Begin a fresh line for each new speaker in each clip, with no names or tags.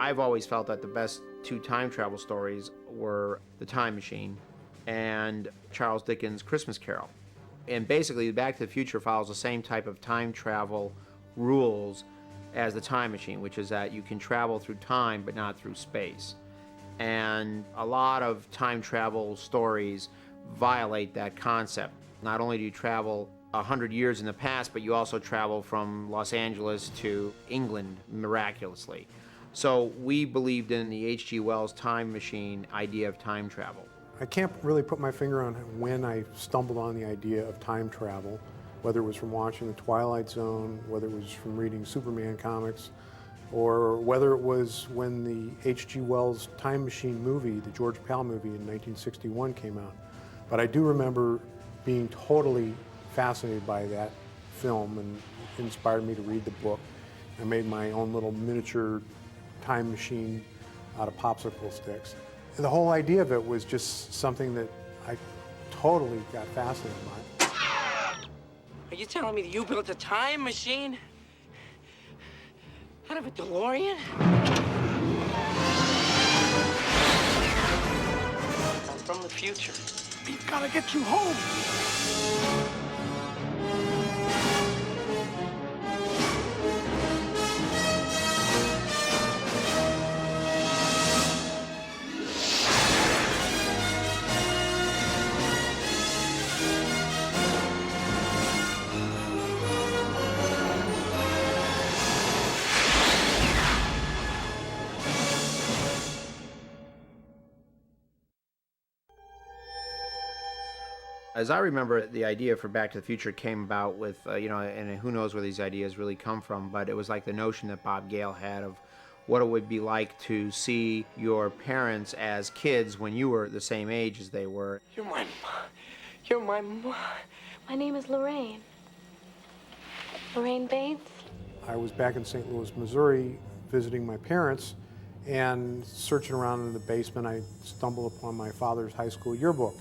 I've always felt that the best two time travel stories were The Time Machine and Charles Dickens' Christmas Carol. And basically, Back to the Future follows the same type of time travel rules as The Time Machine, which is that you can travel through time but not through space. And a lot of time travel stories violate that concept. Not only do you travel 100 years in the past, but you also travel from Los Angeles to England miraculously. So we believed in the H.G. Wells Time Machine idea of time travel.
I can't really put my finger on when I stumbled on the idea of time travel, whether it was from watching The Twilight Zone, whether it was from reading Superman comics, or whether it was when the H.G. Wells Time Machine movie, the George Pal movie in 1961 came out. But I do remember being totally fascinated by that film, and it inspired me to read the book. I made my own little miniature time machine out of popsicle sticks. And the whole idea of it was just something that I totally got fascinated by.
Are you telling me that you built a time machine out of a DeLorean? I'm from the future.
We've got to get you home.
As I remember, the idea for Back to the Future came about with, and who knows where these ideas really come from, but it was like the notion that Bob Gale had of what it would be like to see your parents as kids when you were the same age as they were.
You're my mom.
My name is Lorraine. Lorraine Bates.
I was back in St. Louis, Missouri, visiting my parents, and searching around in the basement, I stumbled upon my father's high school yearbook.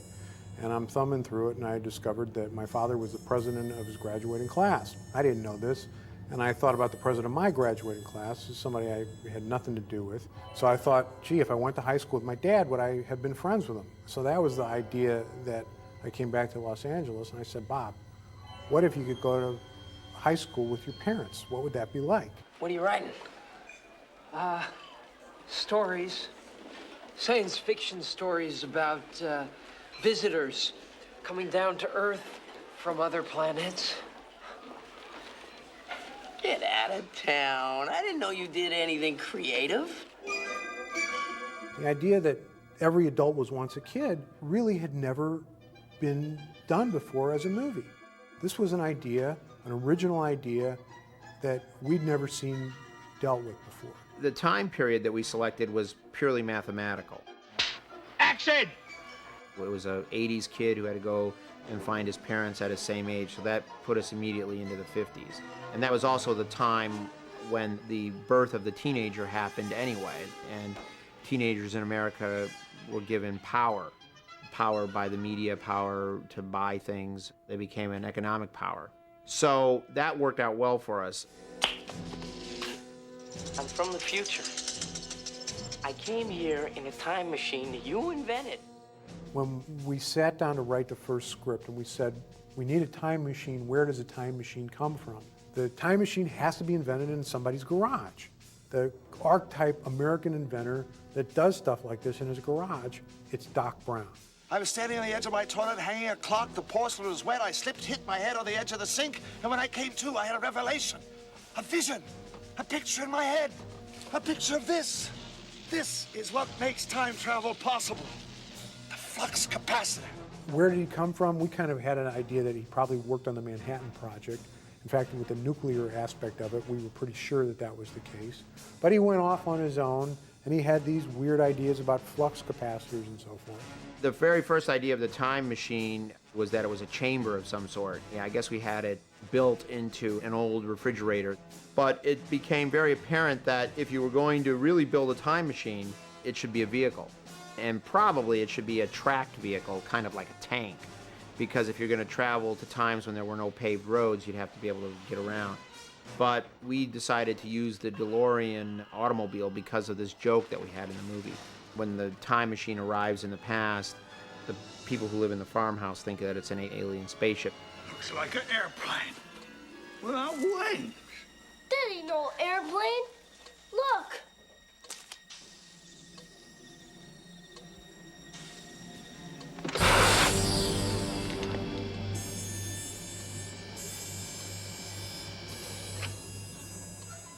And I'm thumbing through it, and I discovered that my father was the president of his graduating class. I didn't know this, and I thought about the president of my graduating class as somebody I had nothing to do with. So I thought, gee, if I went to high school with my dad, would I have been friends with him? So that was the idea that I came back to Los Angeles, and I said, Bob, what if you could go to high school with your parents? What would that be like?
What are you writing? Stories. Science fiction stories about, visitors coming down to Earth from other planets. Get out of town. I didn't know you did anything creative.
The idea that every adult was once a kid really had never been done before as a movie. This was an idea, an original idea that we'd never seen dealt with before.
The time period that we selected was purely mathematical.
Action!
It was an 80s kid who had to go and find his parents at his same age, so that put us immediately into the 50s. And that was also the time when the birth of the teenager happened anyway, and teenagers in America were given power by the media, power to buy things. They became an economic power. So that worked out well for us.
I'm from the future. I came here in a time machine that you invented.
When we sat down to write the first script and we said, we need a time machine, where does a time machine come from? The time machine has to be invented in somebody's garage. The archetype American inventor that does stuff like this in his garage, it's Doc Brown.
I was standing on the edge of my toilet, hanging a clock. The porcelain was wet. I slipped, hit my head on the edge of the sink, and when I came to, I had a revelation, a vision, a picture in my head, a picture of this. This is what makes time travel possible. The flux capacitor.
Where did he come from? We kind of had an idea that he probably worked on the Manhattan Project. In fact, with the nuclear aspect of it, we were pretty sure that that was the case. But he went off on his own, and he had these weird ideas about flux capacitors and so forth.
The very first idea of the time machine was that it was a chamber of some sort. Yeah, I guess we had it built into an old refrigerator. But it became very apparent that if you were going to really build a time machine, it should be a vehicle. And probably it should be a tracked vehicle, kind of like a tank. Because if you're going to travel to times when there were no paved roads, you'd have to be able to get around. But we decided to use the DeLorean automobile because of this joke that we had in the movie. When the time machine arrives in the past, the people who live in the farmhouse think that it's an alien spaceship.
Looks like an airplane without wings.
That ain't no airplane. Look.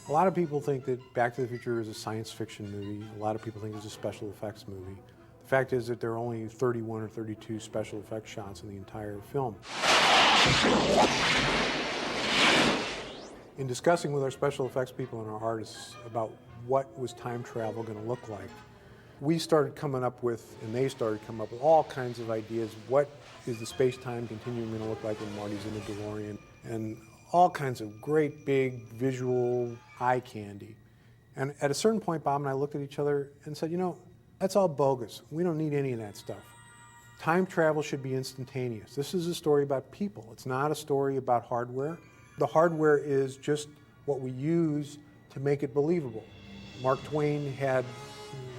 A lot of people think that Back to the Future is a science fiction movie. A lot of people think it's a special effects movie. The fact is that there are only 31 or 32 special effects shots in the entire film. In discussing with our special effects people and our artists about what was time travel going to look like, we started coming up with, and they started coming up with all kinds of ideas. What is the space-time continuum going to look like when Marty's in the DeLorean? And all kinds of great big visual eye candy. And at a certain point, Bob and I looked at each other and said, you know, that's all bogus. We don't need any of that stuff. Time travel should be instantaneous. This is a story about people. It's not a story about hardware. The hardware is just what we use to make it believable. Mark Twain had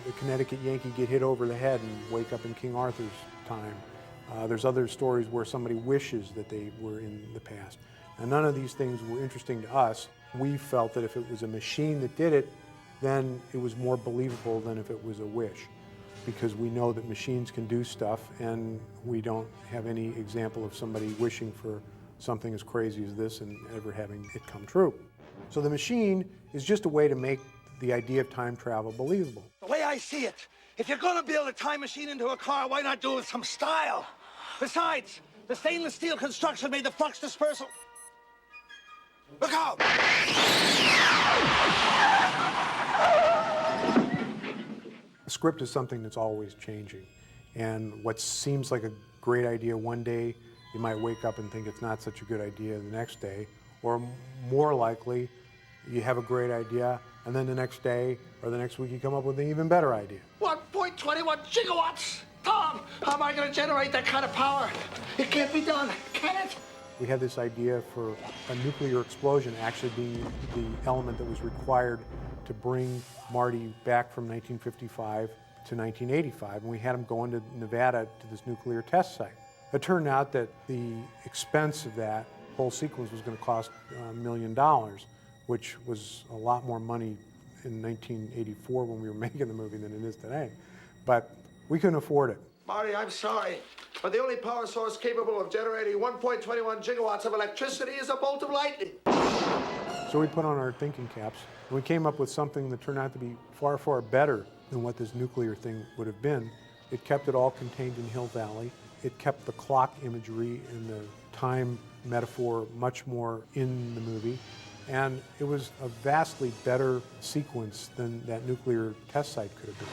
the Connecticut Yankee get hit over the head and wake up in King Arthur's time. There's other stories where somebody wishes that they were in the past. And none of these things were interesting to us. We felt that if it was a machine that did it, then it was more believable than if it was a wish, because we know that machines can do stuff, and we don't have any example of somebody wishing for something as crazy as this and ever having it come true. So the machine is just a way to make the idea of time travel believable.
The way I see it, if you're gonna build a time machine into a car, why not do it with some style? Besides, the stainless steel construction made the flux dispersal. Look out!
The script is something that's always changing, and what seems like a great idea one day, you might wake up and think it's not such a good idea the next day, or more likely, you have a great idea, and then the next day or the next week you come up with an even better idea.
1.21 gigawatts! Tom, how am I gonna generate that kind of power? It can't be done, can it?
We had this idea for a nuclear explosion actually being the element that was required to bring Marty back from 1955 to 1985, and we had him go into Nevada to this nuclear test site. It turned out that the expense of that whole sequence was going to cost $1 million, which was a lot more money in 1984 when we were making the movie than it is today. But we couldn't afford it.
Marty, I'm sorry, but the only power source capable of generating 1.21 gigawatts of electricity is a bolt of lightning.
So we put on our thinking caps, and we came up with something that turned out to be far, far better than what this nuclear thing would have been. It kept it all contained in Hill Valley. It kept the clock imagery and the time metaphor much more in the movie. And it was a vastly better sequence than that nuclear test site could have been.